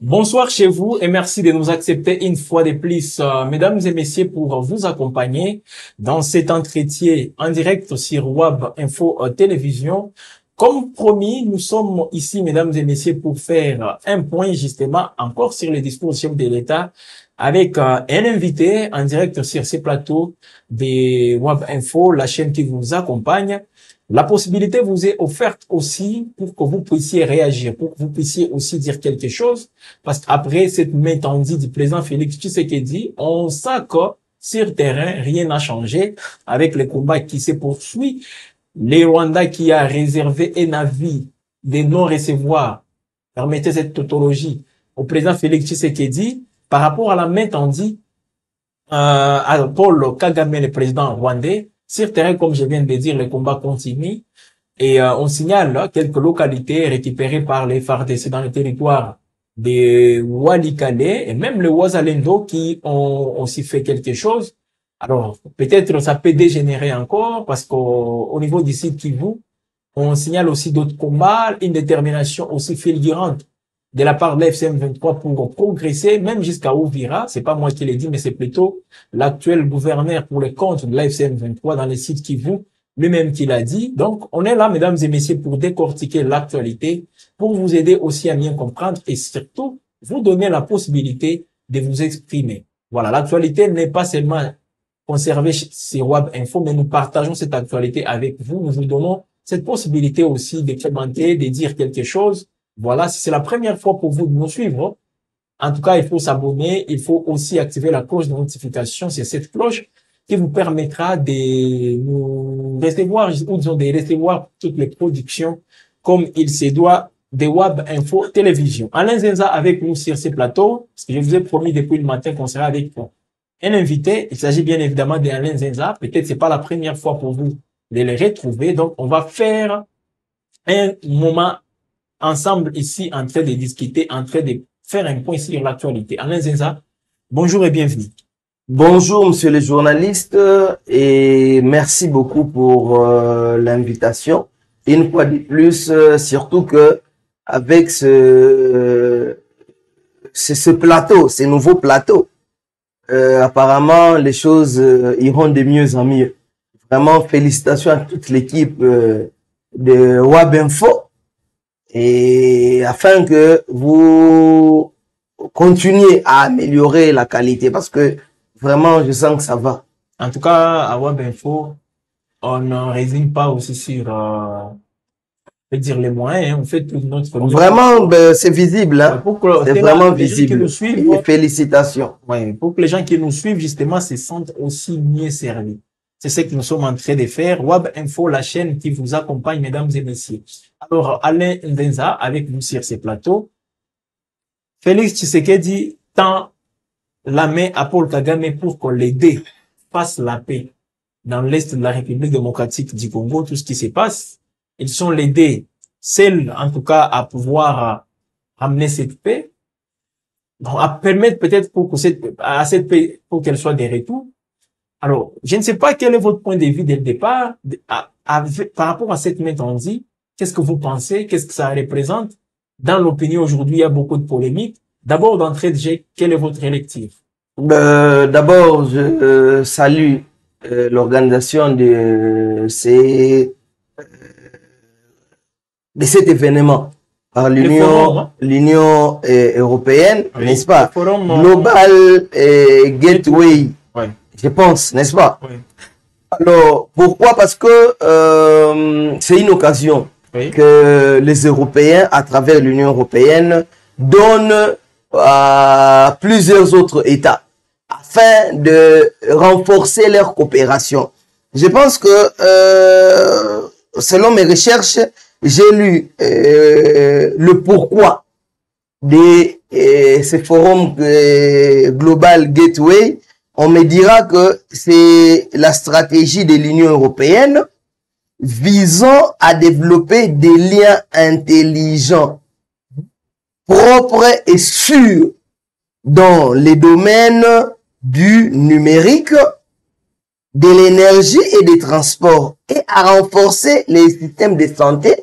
Bonsoir chez vous et merci de nous accepter une fois de plus, mesdames et messieurs, pour vous accompagner dans cet entretien en direct sur WAB Info Télévision. Comme promis, nous sommes ici, mesdames et messieurs, pour faire un point justement encore sur les discours du chef de l'État avec un invité en direct sur ces plateaux de WAB Info, la chaîne qui vous accompagne. La possibilité vous est offerte aussi pour que vous puissiez réagir, pour que vous puissiez aussi dire quelque chose, parce qu'après cette main tendue du président Félix Tshisekedi, on sent que sur terrain, rien n'a changé avec le combat qui se poursuit. Les Rwandais qui a réservé un avis de non-recevoir, permettez cette tautologie, au président Félix Tshisekedi, par rapport à la main tendue à Paul Kagame, le président rwandais. Sur terrain, comme je viens de dire, le combat continue et on signale quelques localités récupérées par les FARDC dans le territoire de Walikale et même le Wazalendo qui ont aussi fait quelque chose. Alors, peut-être ça peut dégénérer encore parce qu'au niveau du site Kivu, on signale aussi d'autres combats, une détermination aussi fulgurante de la part de l'FCM 23 pour progresser, même jusqu'à Ouvira. C'est pas moi qui l'ai dit, mais c'est plutôt l'actuel gouverneur pour les comptes de l'FCM 23 dans les sites Kivu, lui-même qui l'a dit. Donc, on est là, mesdames et messieurs, pour décortiquer l'actualité, pour vous aider aussi à bien comprendre et surtout vous donner la possibilité de vous exprimer. Voilà, l'actualité n'est pas seulement conservée sur WAB Info, mais nous partageons cette actualité avec vous. Nous vous donnons cette possibilité aussi de commenter, de dire quelque chose. Voilà, si c'est la première fois pour vous de nous suivre, en tout cas, il faut s'abonner, il faut aussi activer la cloche de notification. C'est cette cloche qui vous permettra de nous recevoir, ou disons, de recevoir toutes les productions comme il se doit de WAB Info Télévision. Alain Zenza avec nous sur ces plateaux, parce que je vous ai promis depuis le matin qu'on sera avec un invité. Il s'agit bien évidemment d'Alain Zenza. Peut-être c'est pas la première fois pour vous de les retrouver. Donc, on va faire un moment ensemble ici en train de discuter, en train de faire un point sur l'actualité. Alain Zenza, bonjour et bienvenue. Bonjour monsieur le journaliste et merci beaucoup pour l'invitation. Une fois de plus, surtout que avec ce plateau, ces nouveaux plateaux, apparemment les choses iront de mieux en mieux. Vraiment félicitations à toute l'équipe de WAB Info. Et afin que vous continuiez à améliorer la qualité, parce que vraiment, je sens que ça va. En tout cas, à WAB Info, on ne résigne pas aussi sur, je vais dire les moyens, hein. On fait tout notre... Vraiment, ben, c'est visible, hein. C'est vraiment visible. Suivent, félicitations. Ouais, pour que les gens qui nous suivent, justement, se sentent aussi mieux servis. C'est ce que nous sommes en train de faire. WAB Info, la chaîne qui vous accompagne, mesdames et messieurs. Alors, Alain Ndenza, avec nous sur ces plateaux. Félix Tshisekedi tend la main à Paul Kagame pour qu'on l'aide, fasse la paix dans l'Est de la République démocratique du Congo, tout ce qui se passe. Ils sont l'aidés, seuls, en tout cas, à pouvoir ramener cette paix. Donc, à permettre peut-être pour que cette paix, pour qu'elle soit des retours. Alors, je ne sais pas quel est votre point de vue dès le départ, par rapport à cette main tendue. Qu'est-ce que vous pensez? Qu'est-ce que ça représente? Dans l'opinion aujourd'hui, il y a beaucoup de polémiques. D'abord, d'entrée de jeu, quelle est votre lecture? D'abord, je salue l'organisation de cet événement par l'Union européenne, oui, n'est-ce pas? Global Gateway, oui. Je pense, n'est-ce pas? Oui. Alors, pourquoi? Parce que c'est une occasion, oui, que les Européens, à travers l'Union européenne, donnent à plusieurs autres États afin de renforcer leur coopération. Je pense que, selon mes recherches, j'ai lu le pourquoi de ce forum Global Gateway. On me dira que c'est la stratégie de l'Union européenne visant à développer des liens intelligents, propres et sûrs dans les domaines du numérique, de l'énergie et des transports, et à renforcer les systèmes de santé,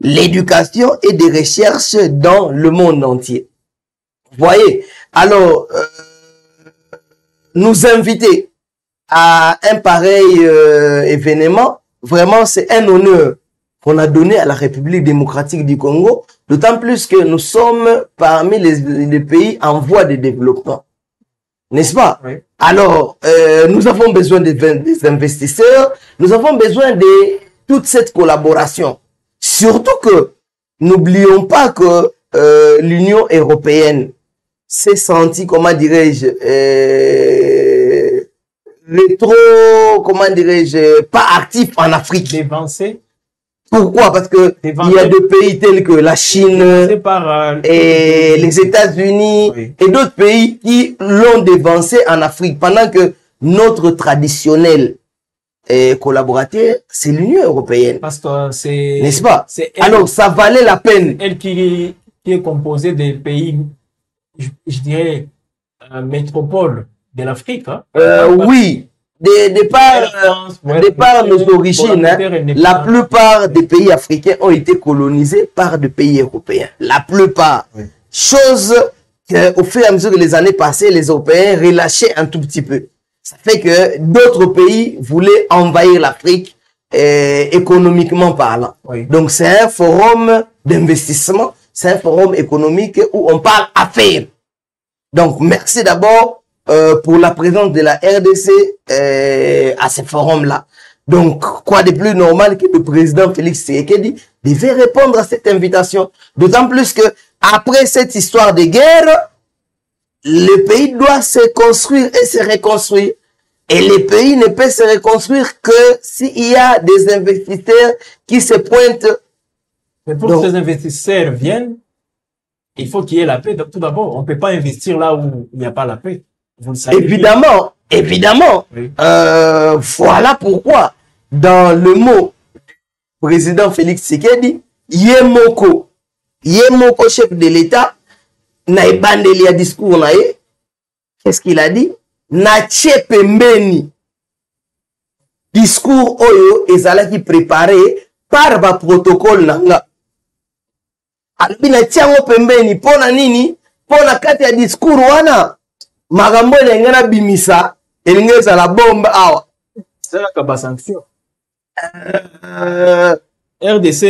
l'éducation et des recherches dans le monde entier. Voyez, alors, nous inviter à un pareil événement, vraiment, c'est un honneur qu'on a donné à la République démocratique du Congo, d'autant plus que nous sommes parmi les pays en voie de développement. N'est-ce pas? Oui. Alors, nous avons besoin des investisseurs, nous avons besoin de toute cette collaboration. Surtout que, n'oublions pas que l'Union européenne s'est sentie, comment dirais-je, comment dirais-je, pas actif en Afrique. Dévancé. Pourquoi? Parce que il y a des pays tels que la Chine Par, et les États-Unis oui. et d'autres pays qui l'ont dévancé en Afrique, pendant que notre traditionnel collaborateur, c'est l'Union européenne. Parce que c'est... N'est-ce pas? Elle, alors, ça valait la peine. Elle qui est composée des pays, je dirais, métropoles de l'Afrique. Hein? Oui. De par nos origines, hein, la plupart des pays africains ont été colonisés par des pays européens. La plupart. Oui. Chose qu'au fur et à mesure que les années passaient, les Européens relâchaient un tout petit peu. Ça fait que d'autres pays voulaient envahir l'Afrique économiquement parlant. Oui. Donc c'est un forum d'investissement, c'est un forum économique où on parle affaires. Donc merci d'abord pour la présence de la RDC à ce forum-là. Donc, quoi de plus normal que le président Félix Tshisekedi devait répondre à cette invitation. D'autant plus que après cette histoire de guerre, le pays doit se construire et se reconstruire. Et le pays ne peut se reconstruire que s'il y a des investisseurs qui se pointent. Mais pour que ces investisseurs viennent, il faut qu'il y ait la paix. Donc, tout d'abord, on ne peut pas investir là où il n'y a pas la paix. Vous le savez. Évidemment, évidemment. Oui. Voilà pourquoi, dans le mot président Félix Tshisekedi, Yemoko, chef de l'État, naibandeli a discours nae, qu'est-ce qu'il a dit? Nache pembeni. Discours oyo ezalaki préparé par ba protocole nanga. Albi na tiango pembeni, pona nini? Pona kati ya discours wana. Magambo elengana bimisa elingeza la bombe awa c'est la kaba sanction RDC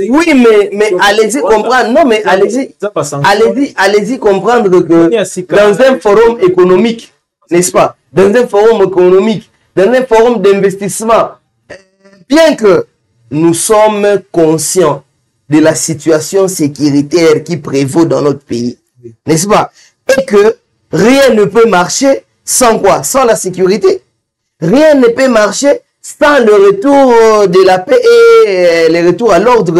oui mais allez-y comprendre non mais allez-y comprendre que dans un forum économique n'est-ce pas dans un forum économique dans un forum d'investissement bien que nous sommes conscients de la situation sécuritaire qui prévaut dans notre pays n'est-ce pas et que rien ne peut marcher sans quoi? Sans la sécurité. Rien ne peut marcher sans le retour de la paix et le retour à l'ordre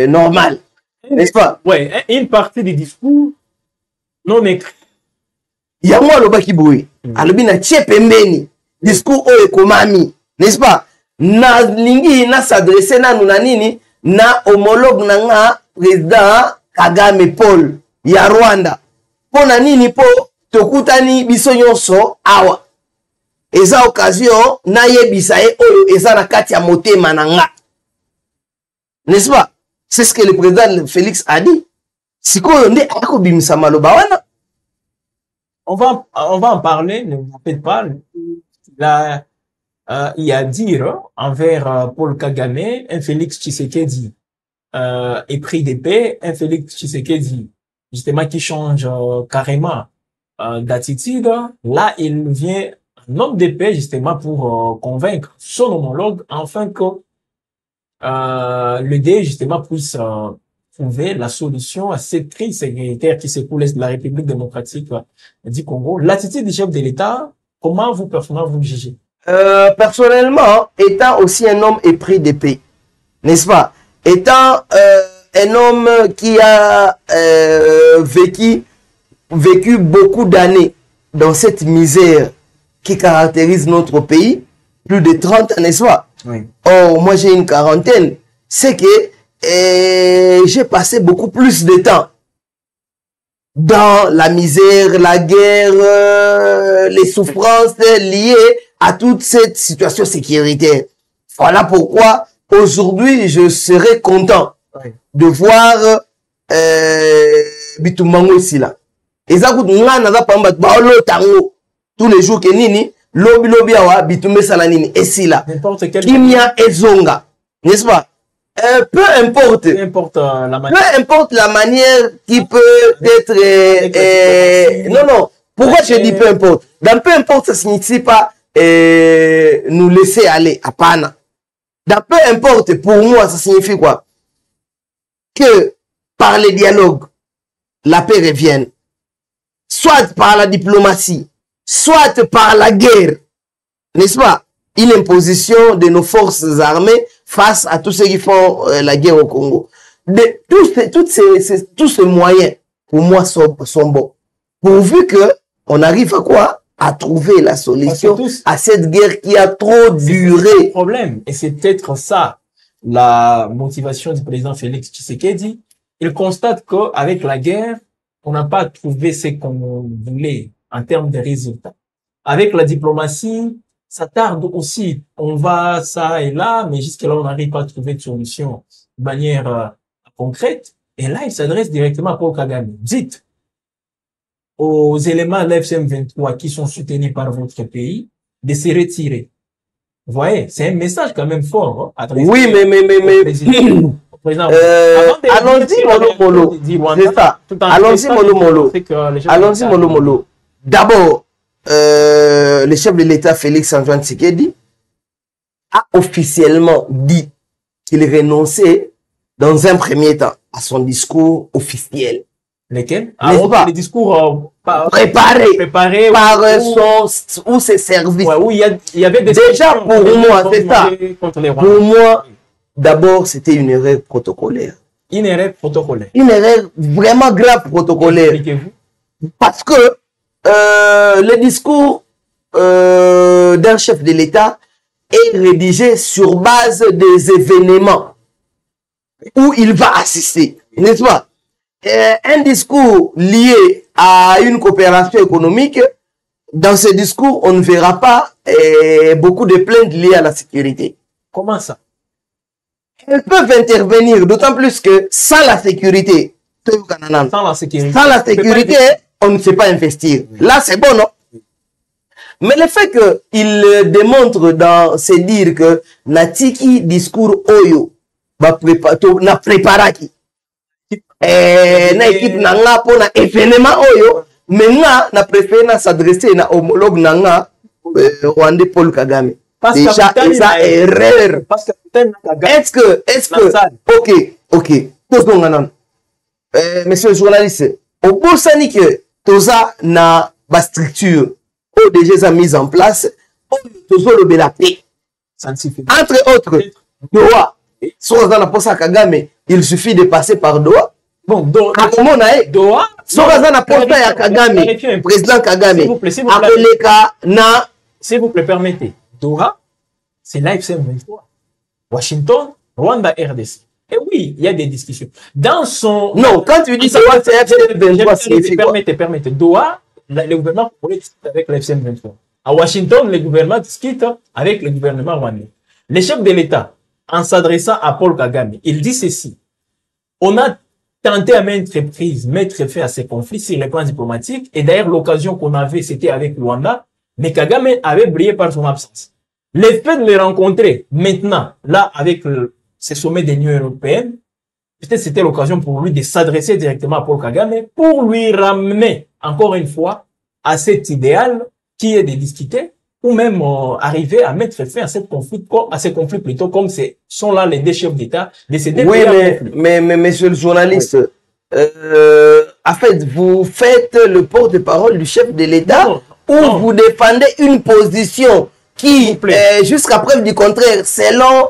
normal. N'est-ce pas? Oui, une partie du discours non écrit. Il y a moi le bakiboui. Alobi na tche pembeni. Discours o ekomami. N'est-ce pas? Na lingi na s'adresser na nunanini na homologue na nga président Kagame Paul ya Rwanda. Pona nini po tokutani biso nyonso awa eza occasion na yebisa ye oyo eza na kati ya motema na nga n'est-ce pas c'est ce que le président Félix a dit sikoyo nde akobimisa maloba wana on va en parler ne vous faites pas là il y a dire envers Paul Kagame un Félix Tshisekedi épris d'épée un Félix Tshisekedi justement qui change carrément d'attitude. Là, il vient un homme de paix justement pour convaincre son homologue afin que le DE justement puisse trouver la solution à cette crise sécuritaire qui secoue l'Est de la République démocratique du Congo. L'attitude du chef de l'État, comment vous personnellement vous jugez? Personnellement, étant aussi un homme épris d'épée, n'est-ce pas? Étant un homme qui a vécu beaucoup d'années dans cette misère qui caractérise notre pays, plus de 30 ans, n'est-ce pas? Oui. Oh, moi j'ai une quarantaine. C'est que j'ai passé beaucoup plus de temps dans la misère, la guerre, les souffrances liées à toute cette situation sécuritaire. Voilà pourquoi aujourd'hui je serai content de voir bitumbango ici là. Et ça coûte nga naza pamba ba lo tango tous les jours que nini lobi awa bitumbe sala nini ici là. N'importe quel Kimia ezonga, n'est-ce pas? Peu importe la manière qui peut être non, pourquoi je dis peu importe? Dans peu importe, ça signifie pas nous laisser aller à Pana. Dans peu importe, pour moi, ça signifie quoi? Que par les dialogues, la paix revienne. Soit par la diplomatie, soit par la guerre. N'est-ce pas? Une imposition de nos forces armées face à tous ceux qui font la guerre au Congo. Tous ces moyens, pour moi, sont bons. Pourvu que on arrive à quoi? À trouver la solution à cette guerre qui a trop duré. C'est le problème. Et c'est peut-être ça, la motivation du président Félix Tshisekedi. Il constate qu'avec la guerre, on n'a pas trouvé ce qu'on voulait en termes de résultats. Avec la diplomatie, ça tarde aussi. On va ça et là, mais jusqu'à là, on n'arrive pas à trouver de solution de manière concrète. Et là, il s'adresse directement à Paul Kagame. Dites aux éléments de l'FCM23 qui sont soutenus par votre pays de se retirer. Vous voyez, c'est un message quand même fort. Hein, oui, mais allons-y mollo. C'est ça. Allons-y mollo. D'abord, le chef de l'État Félix Antoine Tshisekedi a officiellement dit qu'il renonçait dans un premier temps à son discours officiel. Lesquels? Les discours préparés par ou ses services. Ouais, où il y avait des déjà pour moi, c'est ça. Pour moi, d'abord, c'était une erreur protocolaire. Une erreur protocolaire. Une erreur vraiment grave protocolaire. Expliquez-vous. Parce que le discours d'un chef de l'État est rédigé sur base des événements où il va assister, n'est-ce pas? Un discours lié à une coopération économique, dans ce discours, on ne verra pas beaucoup de plaintes liées à la sécurité. Comment ça? Elles peuvent intervenir, d'autant plus que sans la sécurité, sans la sécurité, on ne sait pas investir. Là, c'est bon, non? Mais le fait qu'il démontre dans ses dires que Natiki discours Oyo na préparaki na équipe nanga pour na événement Oyo, maintenant na préféré s'adresser na homologue nanga Rwandais Paul Kagame. Déjà, ça est erreur. Est-ce que, ok, monsieur le journaliste, au bout sani que toza na ba structure ou déjà mise en place, tozo le la paix. Entre autres, Doha, soit dans la poste à Kagame, il suffit de passer par Doha. Bon, Doha, soit dans la poste à Kagame, président Kagame, s'il vous plaît, permettez. Doha, c'est l'AFC-M23. Washington, Rwanda, RDC. Et oui, il y a des discussions. Dans son... Non, quand tu dis Doha, c'est l'AFC-M23, permettez. Doha, le gouvernement discute avec l'AFC-M23. À Washington, le gouvernement discute avec le gouvernement rwandais. Le chef de l'État, en s'adressant à Paul Kagame, il dit ceci. On a tenté à maintes reprises mettre fin à ces conflits sur les plans diplomatiques. Et d'ailleurs, l'occasion qu'on avait, c'était avec Rwanda. Mais Kagame avait brillé par son absence. Le fait de les rencontrer maintenant, là, avec ce sommet de l'Union européenne, peut-être c'était l'occasion pour lui de s'adresser directement à Paul Kagame pour lui ramener, encore une fois, à cet idéal qui est de discuter ou même arriver à mettre fin à ces conflits plutôt comme sont là les deux chefs d'État de ces deux pays. Oui, mais monsieur le journaliste, en fait, vous faites le porte-parole du chef de l'État ou vous défendez une position qui, jusqu'à preuve du contraire, selon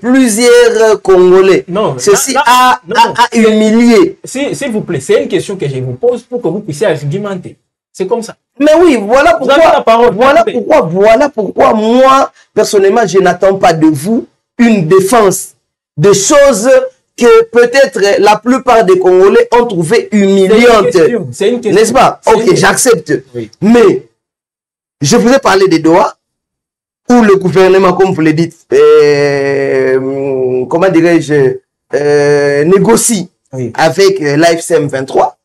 plusieurs Congolais, ceci a humilié. S'il vous plaît, c'est une question que je vous pose pour que vous puissiez argumenter. C'est comme ça. Mais oui, voilà pourquoi moi, personnellement, je n'attends pas de vous une défense de choses que peut-être la plupart des Congolais ont trouvé humiliantes. N'est-ce pas? Ok, j'accepte. Oui. Mais, je vous ai parlé de Doha, où le gouvernement, comme vous le dites, comment dirais-je, négocie Oui. avec l'AFCM 23.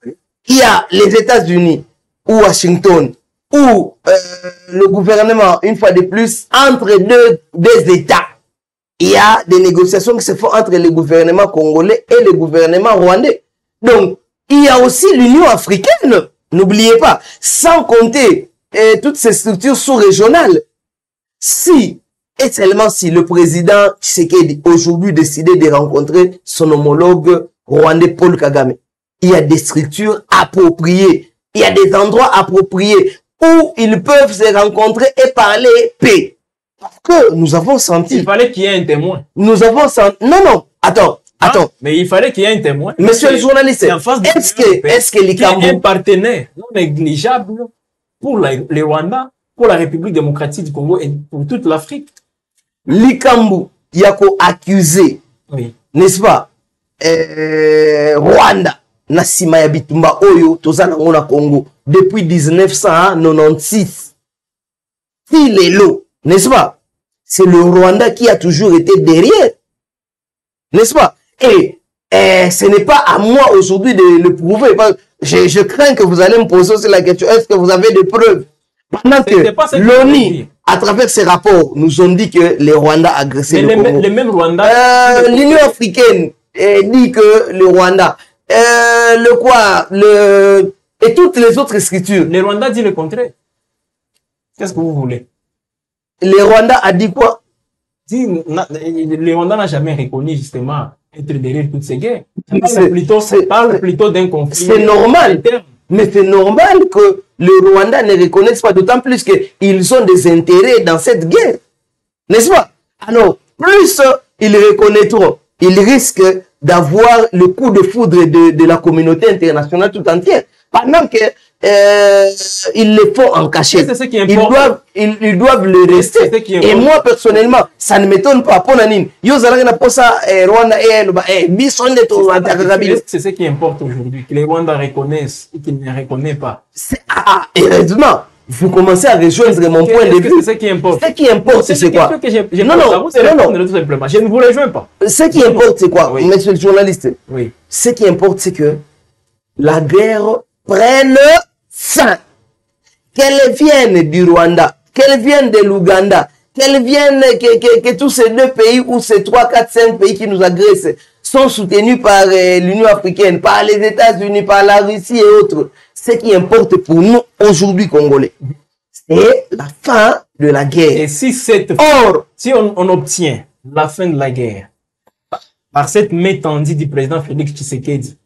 Il y a les États-Unis ou Washington ou le gouvernement, une fois de plus, entre deux États. Il y a des négociations qui se font entre le gouvernement congolais et le gouvernement rwandais. Donc, il y a aussi l'Union africaine, n'oubliez pas, sans compter toutes ces structures sous-régionales. Si, et seulement si le président Tshisekedi aujourd'hui décidé de rencontrer son homologue rwandais Paul Kagame, il y a des structures appropriées, il y a des endroits appropriés où ils peuvent se rencontrer et parler paix. Parce que nous avons senti... Il fallait qu'il y ait un témoin. Nous avons senti... Non, attends. Mais il fallait qu'il y ait un témoin. Monsieur le journaliste, est-ce que les Cambodgiens... un partenaire non négligeable pour les Rwandais, pour la République démocratique du Congo et pour toute l'Afrique. Likambu, yako accusé, oui. N'est-ce pas, Rwanda, na sima ya bitumba oyo, tozana ngona Congo, depuis 1996. Si les lots, n'est-ce pas, c'est le Rwanda qui a toujours été derrière. N'est-ce pas? Et ce n'est pas à moi aujourd'hui de le prouver. Je crains que vous allez me poser aussi la question, est-ce que vous avez des preuves? Pendant que l'ONU, à travers ces rapports, nous ont dit que les Rwandais agressaient le Congo. Les mêmes Rwandais... L'Union africaine dit que le Rwanda, et toutes les autres écritures. Les Rwandais disent le contraire. Qu'est-ce que vous voulez? Les Rwandais a dit quoi? Les Rwandais n'a jamais reconnu justement être derrière toutes ces guerres. Parle plutôt d'un conflit. C'est normal. Mais c'est normal que le Rwanda ne reconnaisse pas, d'autant plus qu'ils ont des intérêts dans cette guerre. N'est-ce pas? Alors, plus ils reconnaîtront, ils risquent d'avoir le coup de foudre de la communauté internationale tout entière. Pendant que ils le font en cachette. Ils doivent le rester. Et moi, personnellement, ça ne m'étonne pas. C'est ce qui importe aujourd'hui, que les Rwandais reconnaissent et qu'ils ne reconnaissent pas. Heureusement, vous commencez à rejoindre mon point de vue. C'est ce qui importe. Ce qui importe, c'est quoi? Non. Je ne vous rejoins pas. Ce qui importe, c'est quoi, oui. Monsieur le journaliste? Oui. Ce qui importe, c'est que la guerre prenne fin. Qu'elle vienne du Rwanda, qu'elle vienne de l'Ouganda, qu'elle vienne, que tous ces deux pays ou ces 3, 4, 5 pays qui nous agressent sont soutenus par l'Union africaine, par les États-Unis, par la Russie et autres. Ce qui importe pour nous aujourd'hui, Congolais, c'est la fin de la guerre. Et si on obtient la fin de la guerre par cette main tendue du président Félix Tshisekedi,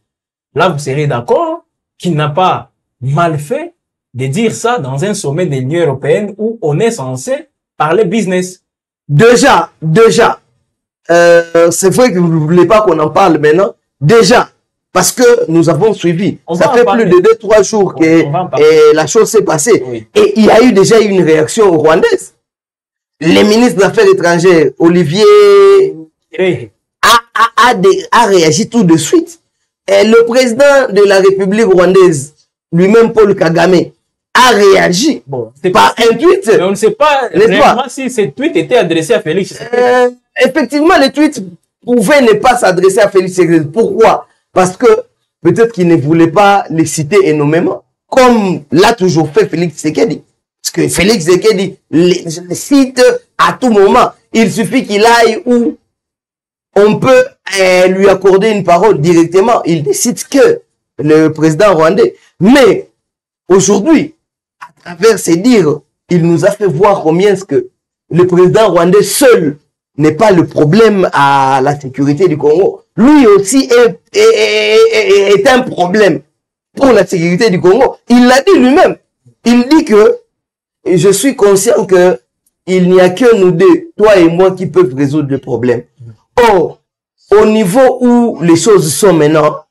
là, vous serez d'accord qu'il n'a pas mal fait de dire ça dans un sommet de l'Union européenne où on est censé parler business. Déjà, c'est vrai que vous ne voulez pas qu'on en parle maintenant. Déjà, parce que nous avons suivi. Ça fait plus de 2-3 jours que la chose s'est passée. Oui. Et il y a eu déjà une réaction rwandaise. Le ministre des Affaires étrangères, Olivier, a réagi tout de suite. Et le président de la République rwandaise, lui-même Paul Kagame, a réagi par un tweet. Mais on ne sait pas réellement si ce tweet était adressé à Félix. Effectivement, le tweet pouvait ne pas s'adresser à Félix Tshisekedi. Pourquoi? Parce que peut-être qu'il ne voulait pas les citer énormément, comme l'a toujours fait Félix Tshisekedi. Parce que Félix Tshisekedi les cite à tout moment. Il suffit qu'il aille où on peut lui accorder une parole directement. Il décide que le président rwandais. Mais aujourd'hui, à travers ses dires, il nous a fait voir combien est-ce que le président rwandais seul n'est pas le problème à la sécurité du Congo. Lui aussi est un problème pour la sécurité du Congo. Il l'a dit lui-même. Il dit que je suis conscient que il n'y a que nous deux, toi et moi, qui peuvent résoudre le problème. Or, au niveau où les choses sont maintenant,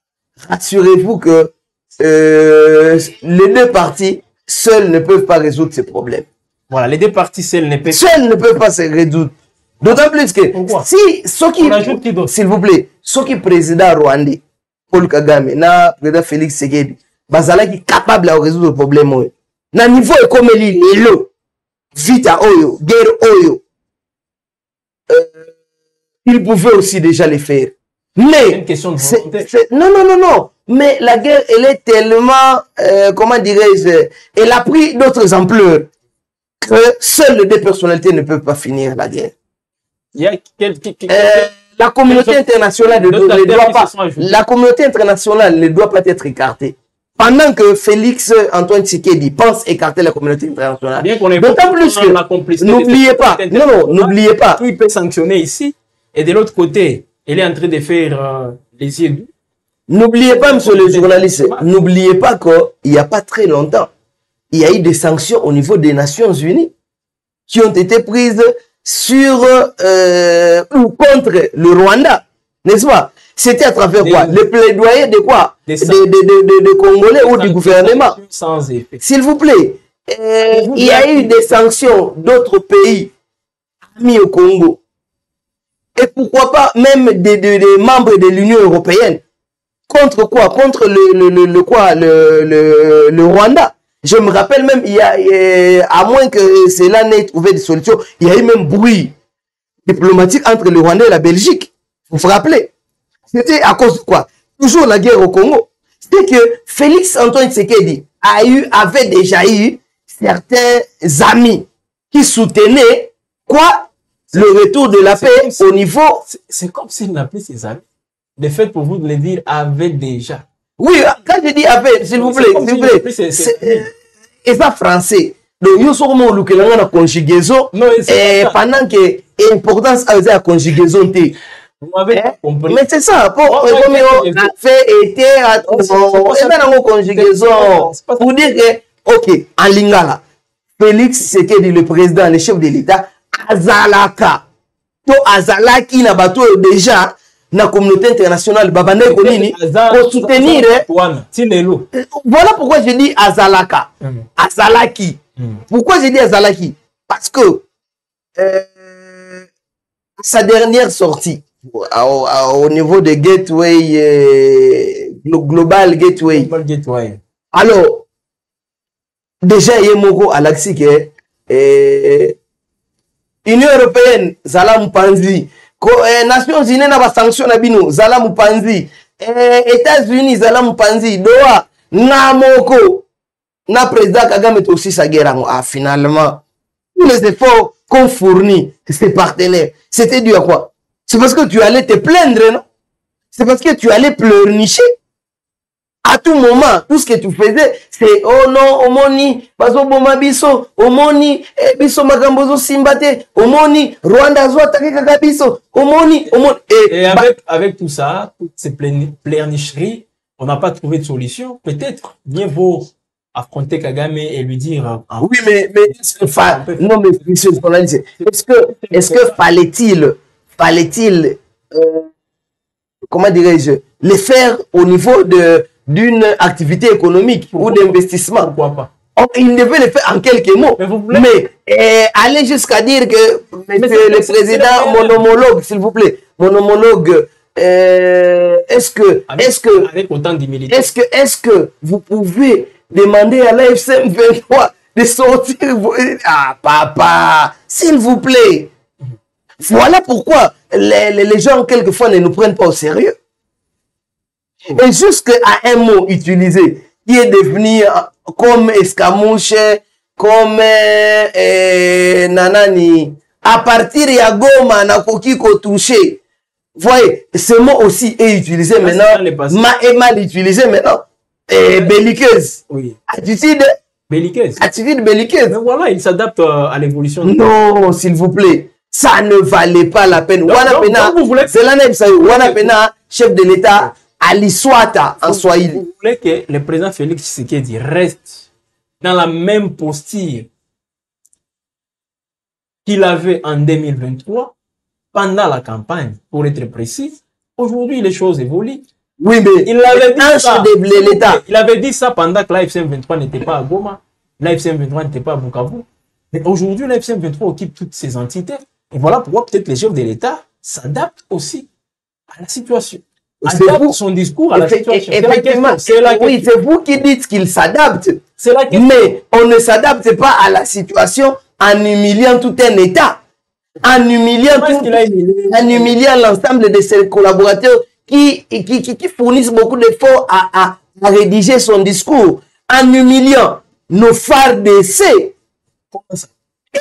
rassurez-vous que les deux parties seules ne peuvent pas résoudre ces problèmes. Voilà, les deux parties seules ne peuvent pas se résoudre. D'autant plus que si s'il vous plaît, ce qui président rwandais Paul Kagame na président Félix Tshisekedi bazalaki capable de résoudre le problème oyo na niveau ekomeli lelo vita oyo guerre oyo ils pouvaient aussi déjà le faire. Mais une question de volonté. Non. Mais la guerre, elle est tellement, comment dirais-je, elle a pris d'autres ampleurs que seules les deux personnalités ne peuvent pas finir la guerre. Il y a la communauté internationale ne doit pas être écartée. Pendant que Félix Antoine Tshisekedi pense écarter la communauté internationale. D'autant plus que, n'oubliez pas, n'oubliez pas. Il peut sanctionner ici, et de l'autre côté, il est en train de faire les yeux. N'oubliez pas, monsieur le journaliste, n'oubliez pas qu'il n'y a pas très longtemps, il y a eu des sanctions au niveau des Nations Unies qui ont été prises sur ou contre le Rwanda, n'est-ce pas? C'était à travers quoi? Le plaidoyer de quoi? Des Congolais ou du gouvernement? Sans effet. S'il vous plaît, il y a eu des sanctions d'autres pays mis au Congo. Et pourquoi pas même des membres de l'Union européenne? Contre quoi? Contre le Rwanda. Je me rappelle même, à moins que cela n'ait trouvé des solutions, il y a eu même bruit diplomatique entre le Rwanda et la Belgique. Vous vous rappelez? C'était à cause de quoi? Toujours la guerre au Congo. C'était que Félix Antoine Tshisekedi avait déjà eu certains amis qui soutenaient quoi? Le retour de la paix au niveau... C'est comme s'il n'appelait ses amis. Le fait pour vous de le dire avait déjà. Oui, quand je dis avait, s'il vous plaît, c'est pas français. Donc, nous sommes au Lukelanga la conjugaison. Et pendant que l'importance a la conjugaison, vous m'avez compris. Mais c'est ça, pour dire que, ok, en Lingala, Félix Tshisekedi, le président, le chef de l'État, Azalaka, to Azalaki na bato déjà, na communauté internationale, babane konini, pour soutenir. Voilà pourquoi je dis Azalaka. Azalaki. Pourquoi je dis Azalaki? Parce que sa dernière sortie, au niveau de Gateway, Global Gateway. Alors, déjà, il y a Moko Alaxi que Union Européenne, Zala Mpanzi, Nations Unies n'a sanction na bino, Zala Mpanzi, États-Unis, Zala Mpanzi, Doha, na Moko, na président Kagame aussi sa guerre. Ah, finalement, tous les efforts qu'on fournit, ses partenaires, c'était dû à quoi? C'est parce que tu allais te plaindre, non? C'est parce que tu allais pleurnicher. À tout moment, tout ce que tu faisais, c'est oh non, omoni, bazo boma biso, omoni, biso magambozo simbate, omoni, Rwanda zo attaqué kaka biso, omoni. Et avec tout ça, toutes ces pleurnicheries, on n'a pas trouvé de solution. Peut-être, mieux vaut affronter Kagame et lui dire. Oui, mais non, mais monsieur le journaliste, est-ce que fallait-il, comment dirais-je, le faire au niveau d'une activité économique ou d'investissement? Pourquoi pas? Il devait le faire en quelques mots. Mais aller jusqu'à dire que monsieur le président, mon homologue, s'il vous plaît, mon homologue, est-ce que vous pouvez demander à l'AFC 23 de sortir? Ah, papa, s'il vous plaît. Voilà pourquoi les gens, quelquefois, ne nous prennent pas au sérieux. Et jusqu'à un mot utilisé, qui est devenu comme escamouche, comme nanani, à partir de Goma, nakoki ko touché. Voyez, ce mot aussi est utilisé maintenant, est mal utilisé maintenant. Belliqueuse. Oui. Attitude belliqueuse. Attitude belliqueuse. Mais voilà, il s'adapte à l'évolution. Non, s'il vous plaît. Ça ne valait pas la peine. C'est l'année, chef de l'État, Ali Swata en Swahili. Vous voulez que le président Félix Tshisekedi reste dans la même posture qu'il avait en 2023 pendant la campagne, pour être précis. Aujourd'hui, les choses évoluent. Oui, mais il avait dit ça. l'État. Il avait dit ça pendant que l'AFC 23 n'était pas à Goma, l'AFC 23 n'était pas à Bukavu. Mais aujourd'hui, l'AFC 23 occupe toutes ces entités. Et voilà pourquoi peut-être les chefs de l'État s'adaptent aussi à la situation. Adaptent son discours à la situation. Oui, c'est vous qui dites qu'il s'adapte. Mais on ne s'adapte pas à la situation en humiliant tout un État. En humiliant l'ensemble de ses collaborateurs qui fournissent beaucoup d'efforts à rédiger son discours en humiliant nos phares d'essai.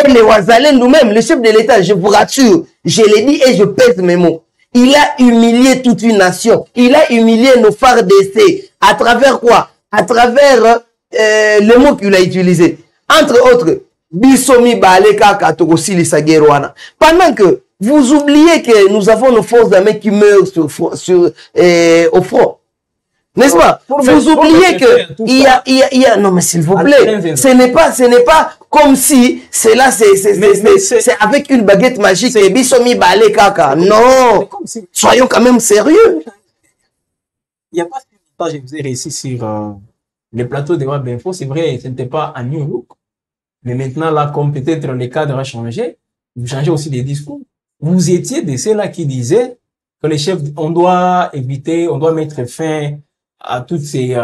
Et les Ouazalais nous-mêmes, le chef de l'État, je vous rassure, je l'ai dit et je pèse mes mots. Il a humilié toute une nation. Il a humilié nos phares d'essai. À travers quoi? À travers les mots qu'il a utilisés. Entre autres, Bisomi Baleka Katorosi Lissaguerwana. Pendant que vous oubliez que nous avons nos forces d'armée qui meurent au front. N'est-ce pas? Vous oubliez que il y a non mais s'il vous plaît, ce n'est pas comme si c'est avec une baguette magique et Bisomi Balé Kaka. Non, soyons quand même sérieux. Il n'y a pas si longtemps je vous ai réussi sur le plateau de Web Info. C'est vrai, ce n'était pas à New Look, mais maintenant là, comme peut-être le cadre a changé, vous changez aussi des discours. Vous étiez de ceux-là qui disaient que les chefs, on doit éviter, on doit mettre fin à toutes ces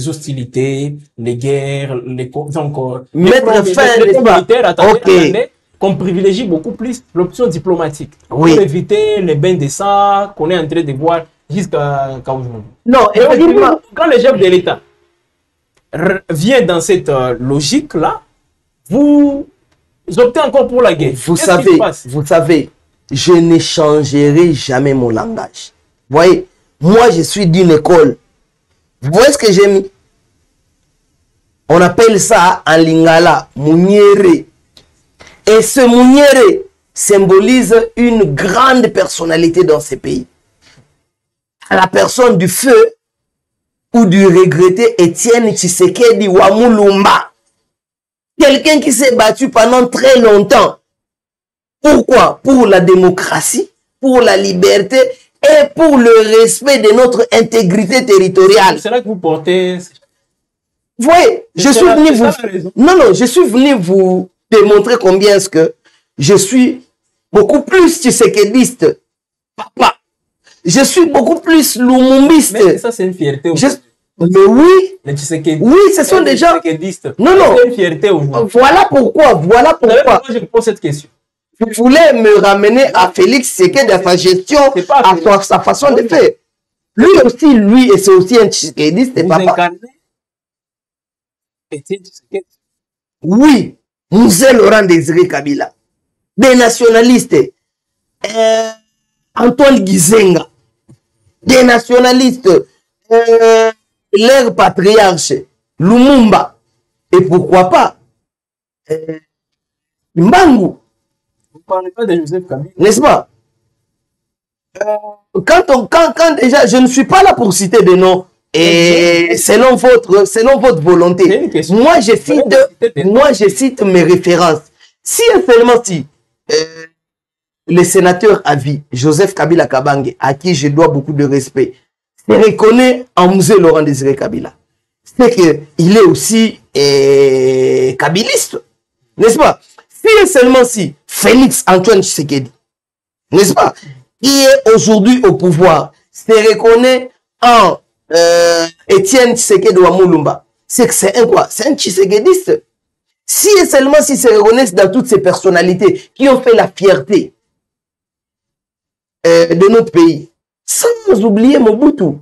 hostilités, les guerres, mettre fin les militaires, qu'on privilégie beaucoup plus l'option diplomatique. Oui. Pour éviter les bains de sang qu'on est en train de voir jusqu'à aujourd'hui. Non, effectivement. Quand le chef de l'État vient dans cette logique-là, vous optez encore pour la guerre. Vous savez, je n'échangerai jamais mon langage. Vous voyez, moi je suis d'une école. Vous voyez ce que j'ai mis? On appelle ça en lingala, Mouniéré. Et ce Mouniéré symbolise une grande personnalité dans ce pays. À la personne du feu ou du regretté Étienne Tshisekedi Wamulumba. Quelqu'un qui s'est battu pendant très longtemps. Pourquoi? Pour la démocratie, pour la liberté et pour le respect de notre intégrité territoriale. C'est là que vous portez. Vous voyez, je suis venu vous... Non, je suis venu vous démontrer combien est-ce que je suis beaucoup plus tshisekediste. Papa, je suis beaucoup plus lumumbiste. Mais ça, c'est une fierté. Mais oui, oui, ce sont des gens... Non. C'est une fierté aujourd'hui. Voilà pourquoi. Moi, je pose cette question. Vous voulez me ramener à Félix Tshisekedi, à sa gestion, à sa façon de faire. Lui aussi, et c'est aussi un tshisekediste, papa. Oui, Mzee Laurent Désiré Kabila. Des nationalistes. Antoine Gizenga. Des nationalistes. Leur patriarche. Lumumba. Et pourquoi pas Mbangu. Vous ne parlez pas de Joseph Kabila. N'est-ce pas? Quand déjà, je ne suis pas là pour citer des noms. Et selon votre volonté, moi je cite mes références. Si et seulement si le sénateur à vie, Joseph Kabila Kabange, à qui je dois beaucoup de respect, se reconnaît en Mzee Laurent Désiré Kabila, c'est qu'il est aussi kabiliste, n'est-ce pas? Si et seulement si Félix Antoine Tshisekedi, n'est-ce pas, qui est aujourd'hui au pouvoir, se reconnaît en Étienne Tshisekedi Wamulumba, c'est que c'est un quoi? C'est un tshisekediste. Si et seulement s'ils se reconnaissent dans toutes ces personnalités qui ont fait la fierté de notre pays, sans oublier Mobutu,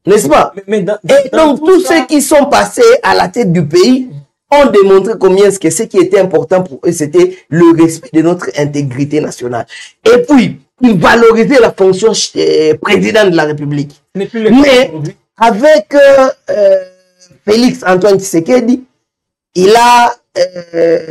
n'est-ce pas? Et donc tous ceux qui sont passés à la tête du pays ont démontré combien ce qui était important pour eux, c'était le respect de notre intégrité nationale. Et puis, ils valorisaient la fonction président de la République. Mais avec Félix Antoine Tshisekedi, il a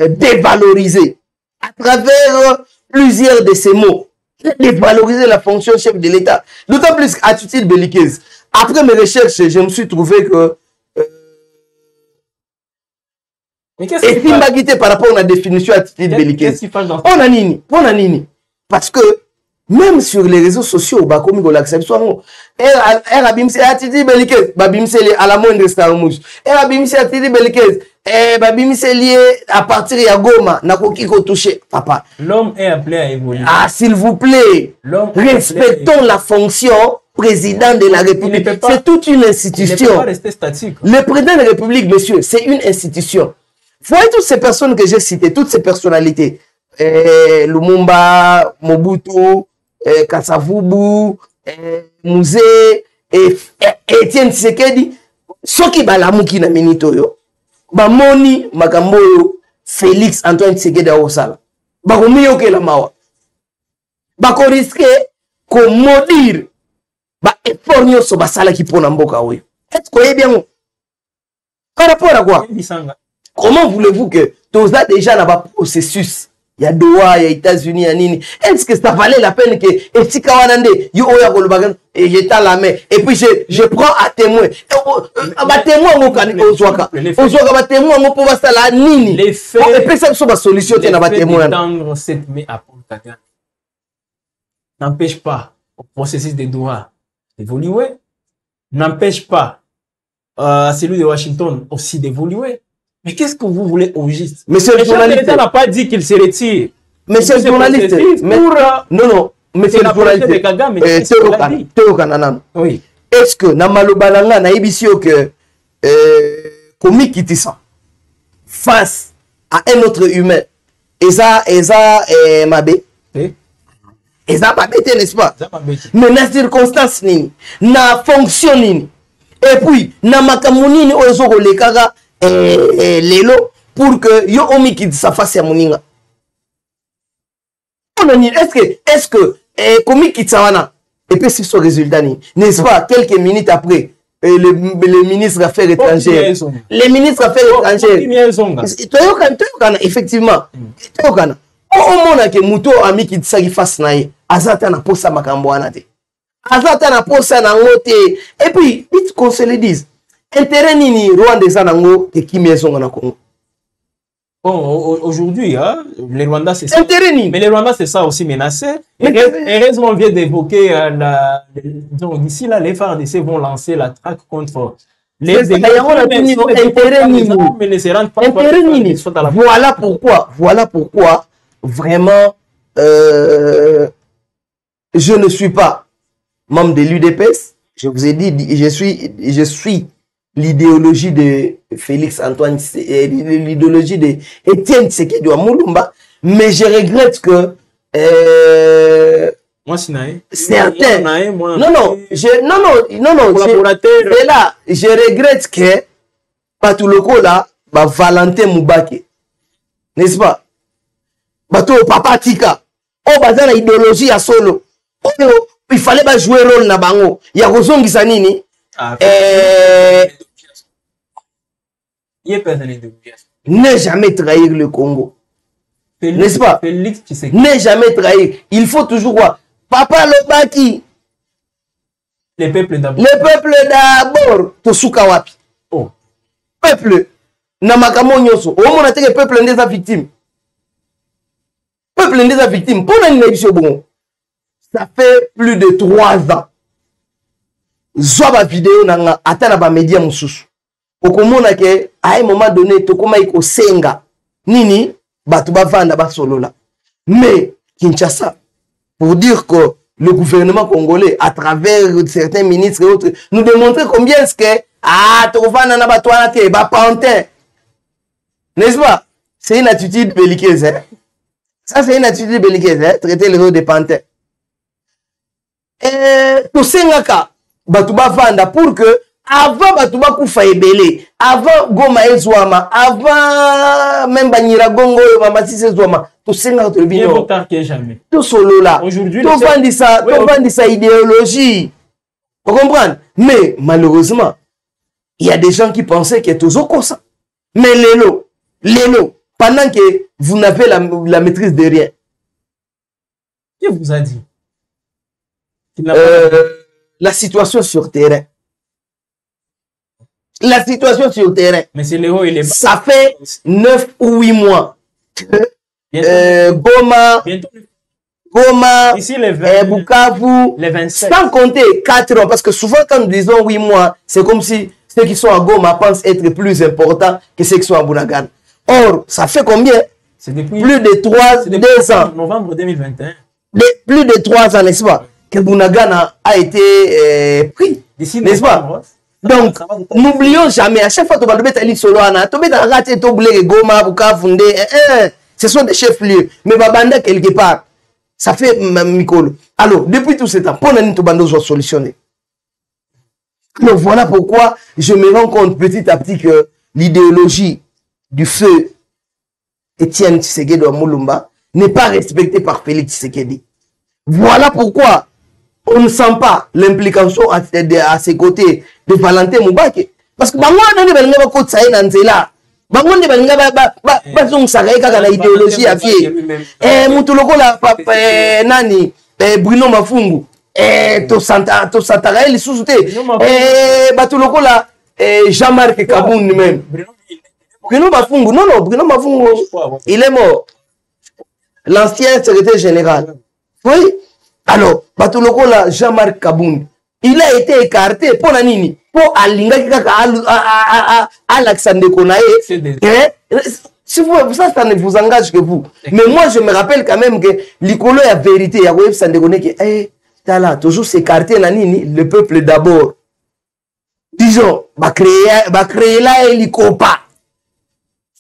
dévalorisé à travers plusieurs de ses mots. Il a dévalorisé la fonction chef de l'État. D'autant plus qu'attitude belliqueuse. Après mes recherches, je me suis trouvé que et Timbagité par rapport à la définition attitude belliqueuse. On a nini. Parce que même sur les réseaux sociaux, comme on l'accepte, attitude belliqueuse, à la moindre staramouche. Attitude belliqueuse, lié à partir de Goma, touché. Papa. L'homme est appelé à évoluer. Ah, s'il vous plaît, respectons la fonction président de la République. C'est toute une institution. Il ne peut pas rester statique. Le président de la République, monsieur, c'est une institution. Voyez toutes ces personnes que j'ai citées, toutes ces personnalités, Lumumba, Mobutu, Kasavubu, musée Etienne Tshisekedi soki balamuki na minute oyo bamoni makambo oyo Félix Antoine Tshisekedi aosala bakomiyokela mawa bakoriske komodire effort nyonso basalaki mpona mboka oyo est-ce que bien par rapport à quoi comment voulez-vous que tous ça déjà là bas processus il y a Doha il y a États-Unis ya nini est-ce que ça valait la peine que etika wanande yo oya kolobaga et j'étais la main et puis je prends à témoin ba témoin ngokani ozwaka ba témoin ngo po basala nini les faits et puis ça ba solution te na ba témoin tendre cette main à Paul Kagame n'empêche pas au processus de Doha d'évoluer, n'empêche pas celui de Washington aussi d'évoluer. Mais qu'est-ce que vous voulez au juste? Monsieur le journaliste, l'État n'a pas dit qu'il se retire. Monsieur le journaliste, non, monsieur le journaliste, oui. Est-ce que na malobalanga na ibisio que Komi Kitisa face à un autre humain, Eza Mabé? Et ça pas bête, n'est-ce pas? Mais na circonstance nini, na fonction nini, et puis na makamunini ozo kolekaka lelo pour que yo omi ki sa face ya moninga. Est-ce que komi kitsawana et puis c'est son résultat ni, n'est-ce pas? Quelques minutes après le ministre des Affaires étrangères, les ministres des Affaires étrangères, effectivement, au monde que muto ami qui s'agi face naie azata na posa makambo wana te azata na posa na ngote et puis vite qu'on se le dise intérêt nini Rwanda za nango te kimezonga na Congo. Bon aujourd'hui hein, les Rwandais c'est ça intérêt nini mais les Rwandais c'est ça aussi menacé heureusement on vient d'évoquer donc d'ici là les FARDC vont lancer la traque contre les voilà pourquoi vraiment je ne suis pas membre de l'UDPS. Je vous ai dit, je suis l'idéologie de Félix Antoine, l'idéologie de Etienne Tshisekedi Mulumba, mais je regrette que moi c'est certains je regrette que Patuloko là Valentin Moubake, n'est-ce pas? Bato papa tika o bazana idéologie ya solo il fallait pas jouer rôle na bango ya kozongisa nini ne jamais trahir le Congo, n'est-ce pas? Ne jamais trahir, il faut toujours voir papa lobaki le peuple d'abord tosuka wapi peuple na makambo nyonso o mona te que peuple ndeza victime peuple n'est pas victime. Pour bon, ça fait plus de 3 ans. Zoba vidéo nanga atana ba média mususu. Okomona ke à un moment donné to koma iko senga nini batu ba vanda ba solola. Mais Kinshasa pour dire que le gouvernement congolais à travers certains ministres et autres nous démontrer combien est-ce que to vanda na ba toana te ba pantin. N'est-ce pas? C'est une attitude belliqueuse hein? Ça, c'est une attitude belliqueuse, hein? Traiter les autres de panthères. Tout sengaka, Batouba Vanda, pour que, avant Batouba Koufa Ebele, avant Goma Ezouama, avant même Banira Gongo, Mamasi Ezouama, tout sengaka, tout le bino. Tout solo là. Aujourd'hui, tout vend sa idéologie. Vous comprenez? Mais, malheureusement, il y a des gens qui pensaient que tout ça. Mais Lélo, pendant que vous n'avez la maîtrise de rien. Qui vous a dit? La situation sur terrain. La situation sur terrain. Mais c'est Léo, il est... Ça fait 9 ou 8 mois que Goma, ici les 20, Bukavu, les 27. Sans compter 4 ans, parce que souvent quand nous disons 8 mois, c'est comme si ceux qui sont à Goma pensent être plus importants que ceux qui sont à Bunagana. Or, ça fait combien? C'est depuis plus de 2 ans. Novembre 2021. Plus de 3 ans, n'est-ce pas? Que Bunagana a été pris. N'est-ce pas? Donc, n'oublions jamais, à chaque fois que tu vas mettre un solo, tu vas mettre Goma, Bukavu, ce sont des chefs-lieux. Mais Babanda quelque part. Ça fait Mikolo. Alors, depuis tout ce temps, pour nous bando solutionner. Donc voilà pourquoi je me rends compte petit à petit que l'idéologie du feu Étienne Tshisekedi de Moulumba n'est pas respectée par Félix Tshisekedi. Voilà pourquoi on ne sent pas l'implication à ses côtés de Valentin Moubake. Parce que on a côté ça là. Bangonde bazong sakaika kana idéologie à vie. Mutuloko la nani Bruno Mafungu to santara il sous-souté batuloko la Jean-Marc Kaboun même. Bruno Mafungu non Bruno Mafungu il est mort. L'ancien secrétaire général. Oui. Alors batuloko la Jean-Marc Kaboun il a été écarté pour la nini. Pour Alinga Alexandre Konae. Si vous, ça ne vous engage que vous. Mais moi, je me rappelle quand même que l'icolo est la vérité. Il y a Alexandre Konae qui est là, toujours s'écarter le peuple d'abord. Disons, va créer là et l'ikopa.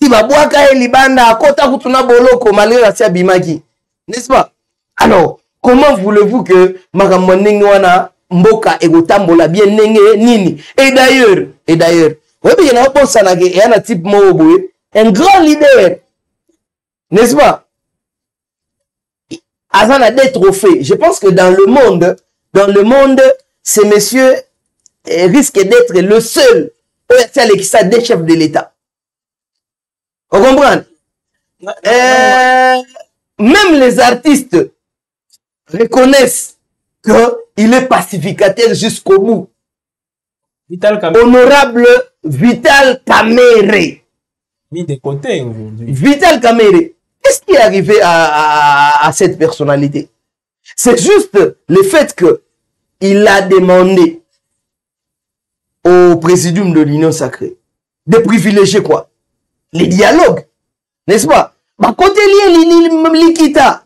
Si va boire quand il banda, kota kutuna boloko malgré la tia bimaki. N'est-ce pas? Alors, comment voulez-vous que Maramoning wana Mboka egotambola bien nenge nini? Et d'ailleurs, oui, il y a un type un grand leader, n'est-ce pas? Avant des trophées, je pense que dans le monde, ce monsieur risque d'être le seul qui ça des chefs de l'État. Vous comprenez? Même les artistes reconnaissent qu'il est pacificateur jusqu'au bout. Honorable Vital Kamerhe. Mis de côté aujourd'hui. Vital Kamerhe. Qu'est-ce qui est arrivé à cette personnalité? C'est juste le fait qu'il a demandé au présidium de l'Union sacrée de privilégier quoi? Les dialogues. N'est-ce pas? Bah, côté lié, l'Ikita.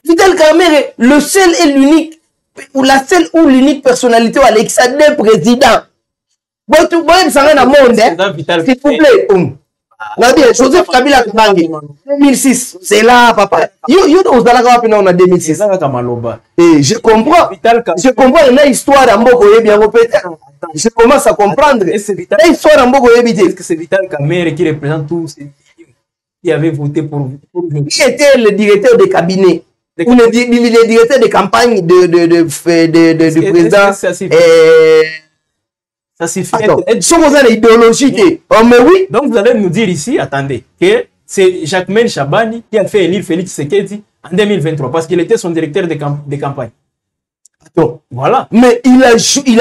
Vital Kamerhe, le seul et l'unique, ou la seule ou l'unique personnalité à l'examen président. Bon, tout le monde s'en dans le monde, s'il vous plaît. Joseph Kabila Kabange, 2006, c'est là, papa. Yo, on a 2006. Et je comprends, il y a une histoire à Mboko, bien répété. Je commence à comprendre. Il y a une histoire à Mboko, est-ce que c'est Vital Kamerhe qui représente tous ceux qui avaient voté pour qui était le directeur de cabinet? Ou le directeur de campagne du président. Ça suffit. Sommes idéologique. Oh, mais oui. Donc vous allez nous dire ici, attendez, que c'est Jacquemaine Chabani qui a fait élire Félix Tshisekedi en 2023 parce qu'il était son directeur de campagne. Donc, voilà. Mais il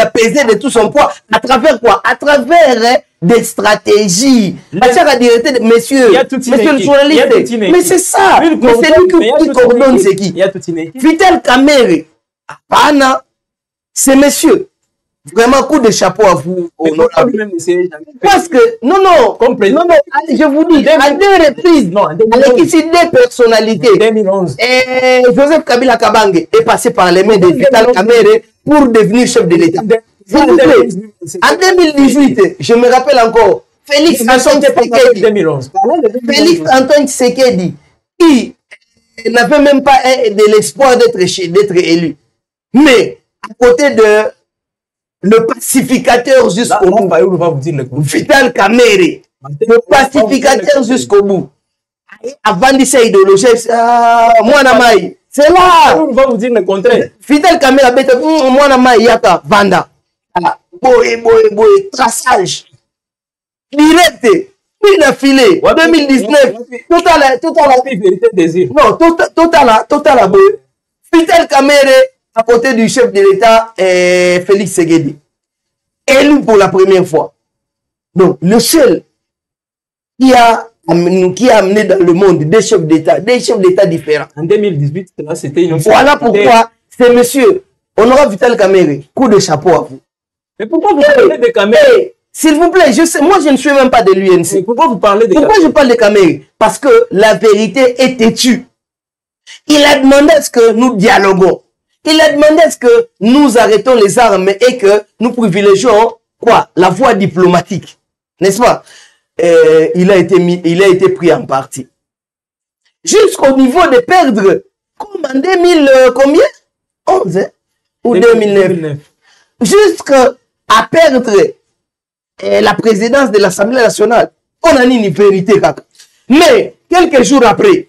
a pesé de tout son poids. À travers quoi? À travers des stratégies. Messieurs, monsieur le journaliste. Mais c'est ça. Mais c'est lui qui coordonne ce qui. Vital Kamerhe. C'est monsieur. Vraiment, coup de chapeau à vous, honorable. Parce que, non, je vous dis, à deux reprises, avec ici deux personnalités, 2011. Et Joseph Kabila Kabange est passé par les mains de Vital Kamerhe pour devenir chef de l'État. S'il vous plaît, en 2018, je me rappelle encore, Félix Antoine Tshisekedi, qui n'avait même pas de l'espoir d'être élu. Mais, à côté de le pacificateur jusqu'au bout. Vital Kamerhe. Le pacificateur jusqu'au bout. Avant de cette idéologie, moi Namaï. C'est là. On va vous dire le contraire. Vital Kamerhe, moi Namaï, Yaka, Vanda. Boy, traçage. Direct. Puis il a filé. 2019. Total. Non, total. Vital Kamerhe. À côté du chef de l'État, Félix Tshisekedi, élu pour la première fois. Donc, le seul qui a amené dans le monde des chefs d'État différents. En 2018, c'était une... Voilà pourquoi c'est monsieur Honorable Vital Kamerhe, coup de chapeau à vous. Mais pourquoi vous parlez de Kamerhe? S'il vous plaît, moi je ne suis même pas de l'UNC. Pourquoi vous parlez de Pourquoi je parle de Kamerhe? Parce que la vérité est têtue. Il a demandé à ce que nous dialoguons. Il a demandé à ce que nous arrêtons les armes et que nous privilégions quoi? La voie diplomatique. N'est-ce pas? Il a été pris en partie. jusqu'au niveau de perdre, comme en 2000, combien 11 hein? Ou 2009. Jusqu'à perdre la présidence de l'Assemblée nationale. On a une vérité, kaka. Mais, quelques jours après,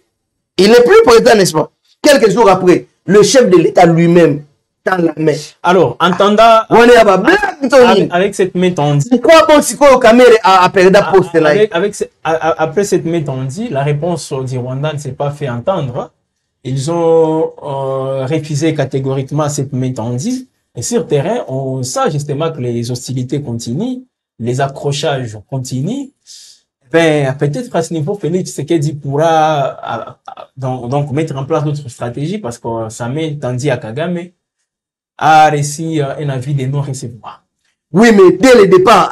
il n'est plus président, n'est-ce pas? Quelques jours après, le chef de l'État lui-même tend la main. Alors, entendant... avec cette main tendue... Pourquoi bon si quoi caméra a perdu la poste là? Après cette main tendue, la réponse du Rwanda ne s'est pas fait entendre. Ils ont refusé catégoriquement cette main tendue. Et sur terrain, on sait justement que les hostilités continuent, les accrochages continuent. Ben, peut-être à ce niveau, Félix Tshisekedi pourra donc mettre en place d'autres stratégies parce que sa main tendue à Kagame a réussi un avis de non-recevoir. Oui, mais dès le départ,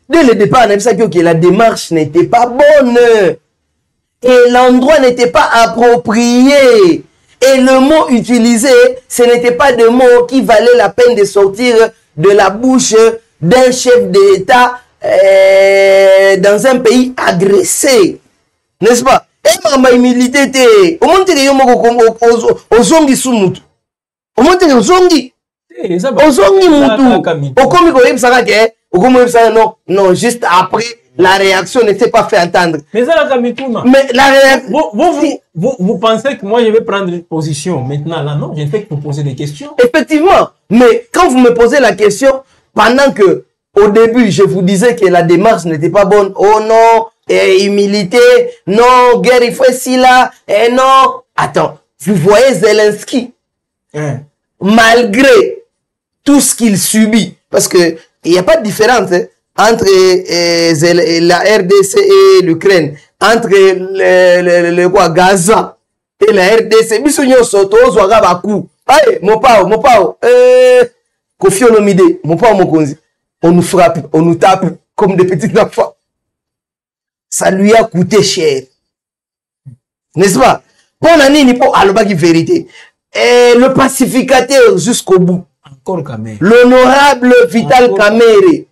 dès le départ, on a vu ça que la démarche n'était pas bonne. Et l'endroit n'était pas approprié. Et le mot utilisé, ce n'était pas de mots qui valait la peine de sortir de la bouche d'un chef d'État dans un pays agressé. N'est-ce pas? Et ma milité, au moins tu es au zongi sumutu. Au moins tu es au zongi. Au zongi mutu. Au comme non, juste après. La réaction ne s'est pas fait entendre. Mais la réaction... Vous pensez que moi je vais prendre une position maintenant là? Non, je ne fais que vous poser des questions. Effectivement. Mais quand vous me posez la question, pendant que au début je vous disais que la démarche n'était pas bonne. Oh non, humilité, non, guerre, il faut ici là, et non. Attends, vous voyez Zelensky, malgré tout ce qu'il subit, parce que il n'y a pas de différence, hein, entre la RDC et l'Ukraine, entre le Gaza et la RDC, on nous frappe, on nous tape comme des petits enfants. Ça lui a coûté cher. N'est-ce pas? Pour l'année, il faut aller la vérité. Et le pacificateur jusqu'au bout. Encore Kamere. L'honorable Vital Kamere.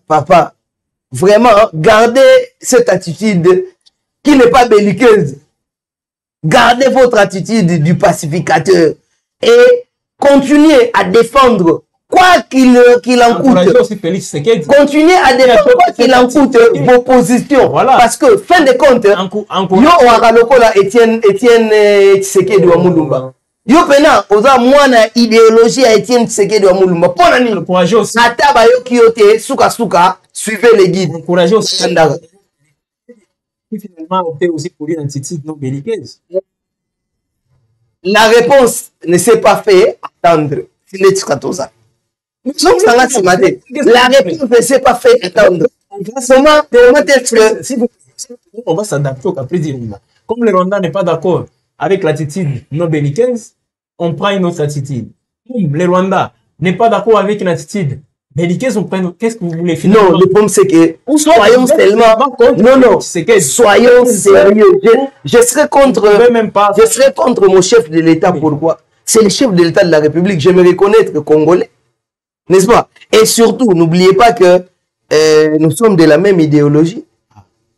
Papa, vraiment, gardez cette attitude qui n'est pas belliqueuse. Gardez votre attitude du pacificateur et continuez à défendre quoi qu'il en coûte. Continuez à défendre quoi qu'il en coûte vos positions. Voilà. Parce que, fin de compte, yo Ouagalokola Etienne Tshisekedi wa Mulumba. Yo pena oza mwana idéologie à Etienne Tshisekedi wa Mulumba. Pona nini? Ata ba yo kiyote suka suivez les guides. Encouragez aussi. Finalement opté aussi pour une attitude non belliqueuse. La réponse ne s'est pas fait attendre. La réponse ne s'est pas fait attendre. On va s'adapter au caprice du Rwanda. Comme le Rwanda n'est pas d'accord avec l'attitude non belliqueuse, on prend une autre attitude. Comme le Rwanda n'est pas d'accord avec une attitude belliqueuse, on prend. Qu'est-ce que vous voulez finalement? Non, le problème c'est que soyons tellement. Non, soyons sérieux. Je serai contre mon chef de l'État. Pourquoi? C'est le chef de l'État de la République. Je me reconnais congolais. N'est-ce pas? Et surtout, n'oubliez pas que nous sommes de la même idéologie.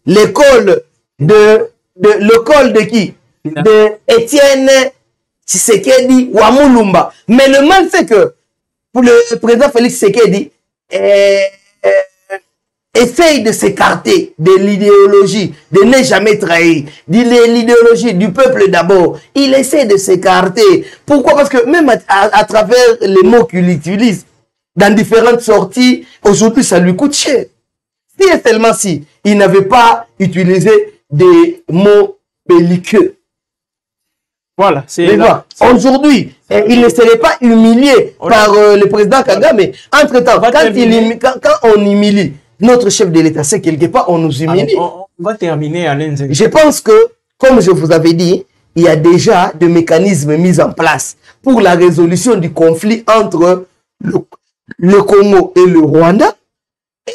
L'école de qui? De Etienne Tshisekedi wa Mulumba. Mais le mal, c'est que pour le président Félix Tshisekedi, essaye de s'écarter de l'idéologie, de ne jamais trahir, de l'idéologie du peuple d'abord. Il essaie de s'écarter. Pourquoi? Parce que même à travers les mots qu'il utilise, dans différentes sorties, aujourd'hui, ça lui coûte cher. Si et seulement si il n'avait pas utilisé des mots belliqueux. Voilà, c'est aujourd'hui, il ne serait pas humilié par le président Kagame. Entre-temps, quand on humilie notre chef de l'État, c'est quelque part, on nous humilie. On va terminer, Alain. Je pense que, comme je vous avais dit, il y a déjà des mécanismes mis en place pour la résolution du conflit entre le Congo et le Rwanda, et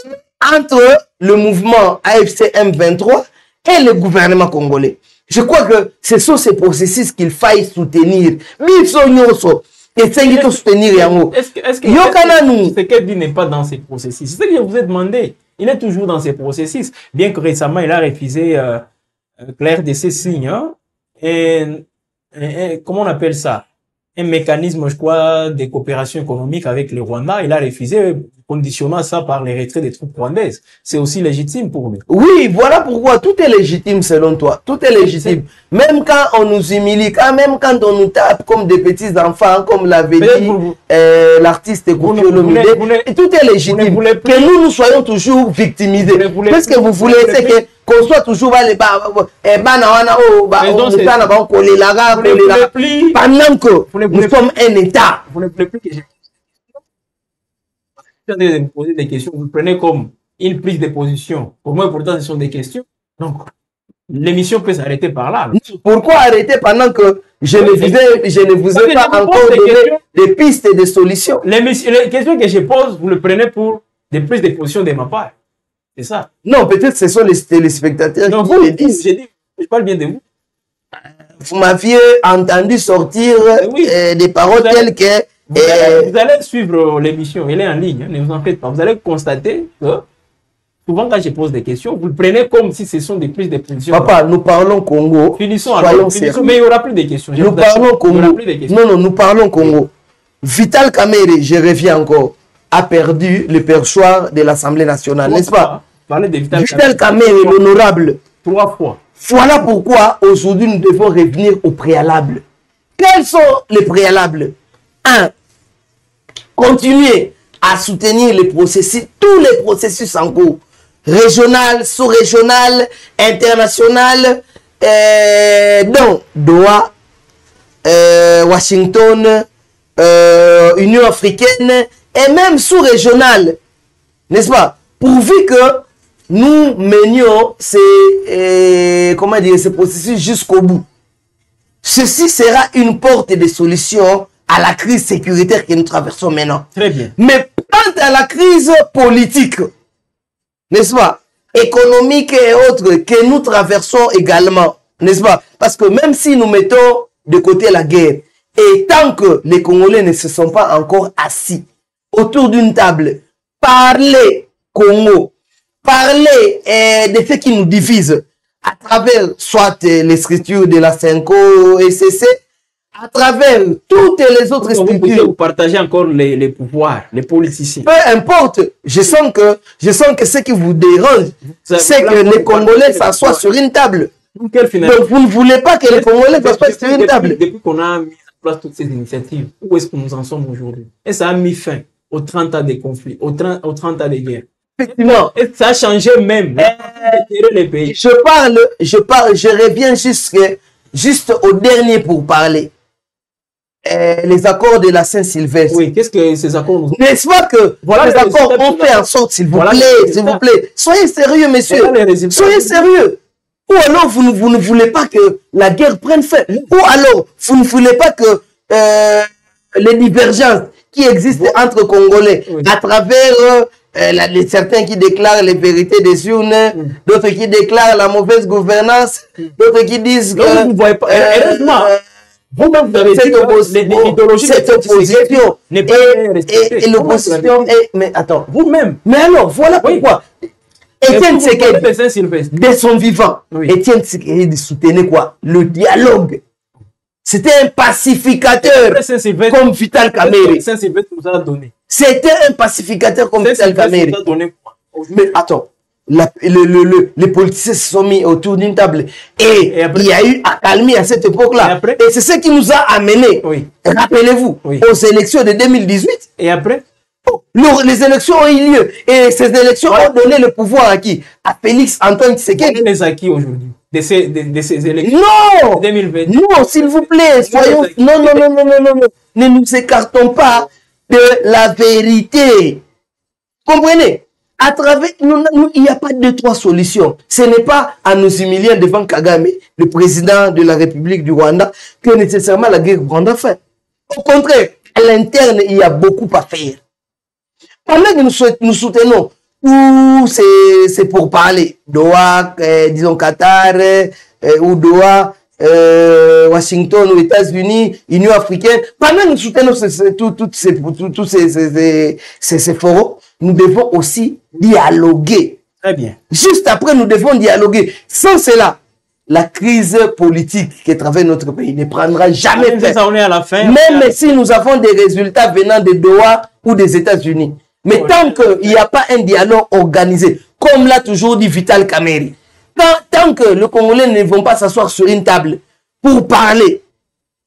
entre le mouvement AFC M23 et le gouvernement congolais. Je crois que ce sont ces processus qu'il faille soutenir. Est-ce que Tshisekedi n'est pas dans ces processus? C'est ce que je vous ai demandé. Il est toujours dans ces processus. Bien que récemment, il a refusé clair de ces signes. Hein, comment on appelle ça? Un mécanisme, je crois, de coopération économique avec le Rwanda. Il a refusé, conditionnant ça par les retraits des troupes rwandaises. C'est aussi légitime pour lui. Oui, voilà pourquoi tout est légitime selon toi. Tout est légitime. Même quand on nous humilie, même quand on nous tape comme des petits enfants, comme l'avait dit l'artiste Koffi Olomide, tout est légitime. Que nous soyons toujours victimisés. Qu'est-ce que vous voulez? C'est que qu'on soit toujours pendant que nous sommes un État. Vous ne voulez plus que je me poser des questions, vous prenez comme une prise de position. Pour moi, pourtant, ce sont des questions. Donc, l'émission peut s'arrêter par là. Pourquoi arrêter pendant que je ne vous ai pas encore donné des pistes et des solutions? Les questions que je pose, vous le prenez pour des prises de position de ma part. C'est ça. Non, peut-être ce sont les téléspectateurs qui le disent. Je parle bien de vous. Vous m'aviez entendu sortir des paroles telles que... Vous allez suivre l'émission, elle est en ligne, ne vous en faites pas. Vous allez constater que souvent quand je pose des questions, vous le prenez comme si ce sont des prises de position. Papa, nous parlons Congo. Finissons alors, mais il n'y aura plus de questions. Nous parlons Congo. Non, non, nous parlons Congo. Vital Kamerhe, je reviens encore, a perdu le perchoir de l'Assemblée nationale, n'est-ce pas? Vital Kamerhe, l'honorable. 3 fois. Voilà pourquoi aujourd'hui nous devons revenir au préalable. Quels sont les préalables? 1. Continuer à soutenir les processus, tous les processus en cours, régional, sous-régional, international, donc Doha, Washington, Union africaine et même sous-régional, n'est-ce pas? Pourvu que nous menions ces processus jusqu'au bout. Ceci sera une porte de solution à la crise sécuritaire que nous traversons maintenant. Très bien. Mais quant à la crise politique, n'est-ce pas, économique et autres que nous traversons également, n'est-ce pas? Parce que même si nous mettons de côté la guerre, et tant que les Congolais ne se sont pas encore assis autour d'une table, parler Congo, parler de ce qui nous divise à travers soit les structures de la CENCO, ECC, à travers toutes les autres structures. Vous partagez encore les pouvoirs, les politiciens. Peu importe, je sens que ce qui vous dérange, c'est que les Congolais s'assoient sur une table. Donc vous ne voulez pas que les Congolais s'assoient sur une table. Depuis qu'on a mis en place toutes ces initiatives, où est-ce que nous en sommes aujourd'hui? Et ça a mis fin aux 30 ans de conflits, aux 30 ans de guerre. Effectivement. Et ça a changé même les pays. Je reviens juste au dernier pour parler. Les accords de la Saint-Sylvestre. Oui, qu'est-ce que ces accords nous ont... N'est-ce pas que voilà les accords ont fait en sorte, s'il vous plaît, soyez sérieux, messieurs, soyez sérieux. Ou alors vous ne voulez pas que la guerre prenne fin. Ou alors vous ne voulez pas que les divergences qui existent entre Congolais à travers certains qui déclarent les vérités des urnes, d'autres qui déclarent la mauvaise gouvernance, d'autres qui disent que... vous ne voyez pas, heureusement, vous-même, vous avez dit que l'idéologie cette opposition n'est pas respectée. Et l'opposition est... Mais attends. Vous-même. Mais alors, voilà pourquoi. Étienne Tshisekedi, de son vivant, Étienne Tshisekedi soutenait quoi? Le dialogue. C'était un pacificateur comme Vital Kamerhe. C'était un pacificateur comme Vital Kamerhe. Mais attends. Les politiciens se sont mis autour d'une table et il y a eu accalmie à cette époque-là. Et c'est ce qui nous a amené, rappelez-vous, aux élections de 2018. Et après les élections ont eu lieu et ces élections ont donné le pouvoir à qui? À Félix Antoine Tshisekedi. Les acquis aujourd'hui de ces élections. Non, 2020. Non, s'il vous plaît, soyons... Non. Ne nous écartons pas de la vérité. Comprenez? À travers, il n'y a pas de 2-3 solutions. Ce n'est pas à nous humilier devant Kagame, le président de la République du Rwanda, que nécessairement la guerre prendra fin. Au contraire, à l'interne, il y a beaucoup à faire. Pendant que nous soutenons tous c'est pour parler, Doha, disons Qatar, ou Doha, Washington, aux États-Unis, Union africaine, pendant que nous soutenons tous ces forums, nous devons aussi dialoguer. Très bien. Juste après, nous devons dialoguer. Sans cela, la crise politique qui traverse notre pays ne prendra jamais fin. Ça, on est à la fin. Même si nous avons des résultats venant de Doha ou des États-Unis. Mais tant qu'il n'y a pas un dialogue organisé, comme l'a toujours dit Vital Kamerhe, tant que les Congolais ne vont pas s'asseoir sur une table pour parler,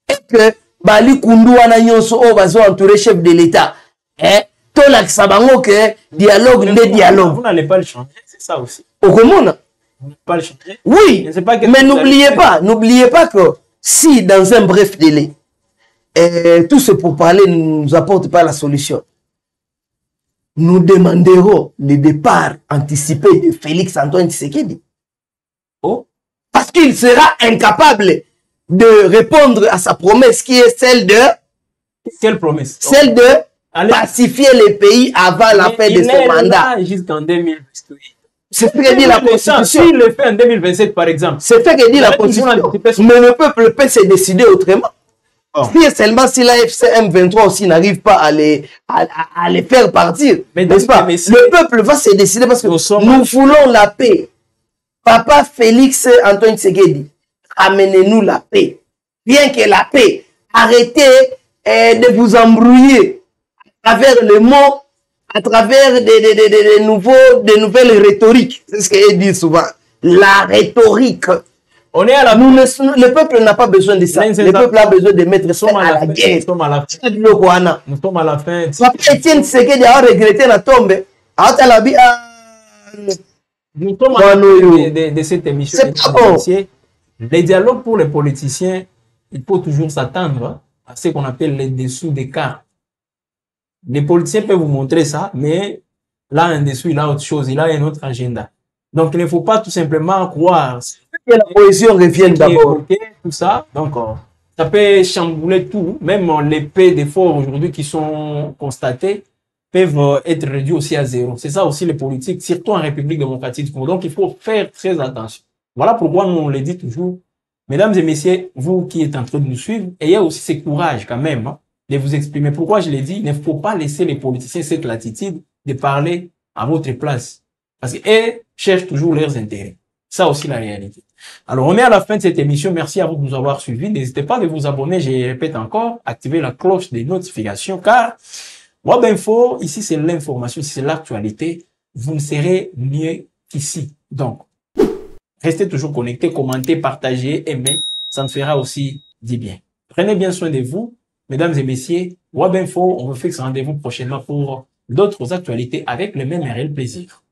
et que Bali Koundou Ananyonso va entourer chef de l'État, tout l'accent que dialogue, les dialogues. Vous n'allez pas le changer, c'est ça aussi. Au commun. Vous n'allez pas le changer. Oui, mais n'oubliez pas que si dans un bref délai, tout ce pour parler ne nous apporte pas la solution, nous demanderons le départ anticipé de Félix Antoine Tshisekedi. Oh. Parce qu'il sera incapable de répondre à sa promesse qui est celle de... Quelle promesse? Celle de pacifier les pays avant la fin de son mandat. Jusqu'en 2028. C'est ce que dit la Constitution. S'il le fait en 2027, par exemple. C'est ce que dit la Constitution. Mais le peuple peut se décider autrement. Oh. Si seulement si la FCM23 aussi n'arrive pas à les faire partir, n'est-ce pas? Le peuple va se décider parce que nous voulons la paix. Papa Félix Antoine Tshisekedi, amenez-nous la paix. Bien que la paix, arrêtez de vous embrouiller à travers les mots, à travers des nouvelles rhétoriques. C'est ce qu'il dit souvent. La rhétorique. On est à la le peuple n'a pas besoin de ça. Le peuple a besoin de mettre ça à la guerre. Nous sommes à la fin. Nous sommes à la fin. Papa Etienne Tshisekedi a regretté la tombe. Nous sommes à la fin de cette émission. C'est pas bon. Les dialogues pour les politiciens, il faut toujours s'attendre à ce qu'on appelle les dessous des cartes. Les politiciens peuvent vous montrer ça, mais là, en dessous, il a autre chose, il a un autre agenda. Donc, il ne faut pas tout simplement croire que la cohésion revienne d'abord. Tout ça, donc, ça peut chambouler tout. Même les paix d'efforts aujourd'hui qui sont constatés peuvent être réduits aussi à zéro. C'est ça aussi les politiques, surtout en République démocratique du Congo. Donc, il faut faire très attention. Voilà pourquoi nous, on le dit toujours. Mesdames et messieurs, vous qui êtes en train de nous suivre, ayez aussi ce courage quand même de vous exprimer. Pourquoi je l'ai dit, il ne faut pas laisser les politiciens cette latitude de parler à votre place. Parce qu'ils cherchent toujours leurs intérêts. Ça aussi la réalité. Alors, on est à la fin de cette émission. Merci à vous de nous avoir suivis. N'hésitez pas à vous abonner, je répète encore, activer la cloche des notifications car Web Info, ici c'est l'information, c'est l'actualité. Vous ne serez mieux qu'ici. Donc, restez toujours connectés, commentez, partagez, aimez. Ça nous fera aussi du bien. Prenez bien soin de vous. Mesdames et messieurs, Web Info, on vous fixe rendez-vous prochainement pour d'autres actualités avec le même réel plaisir.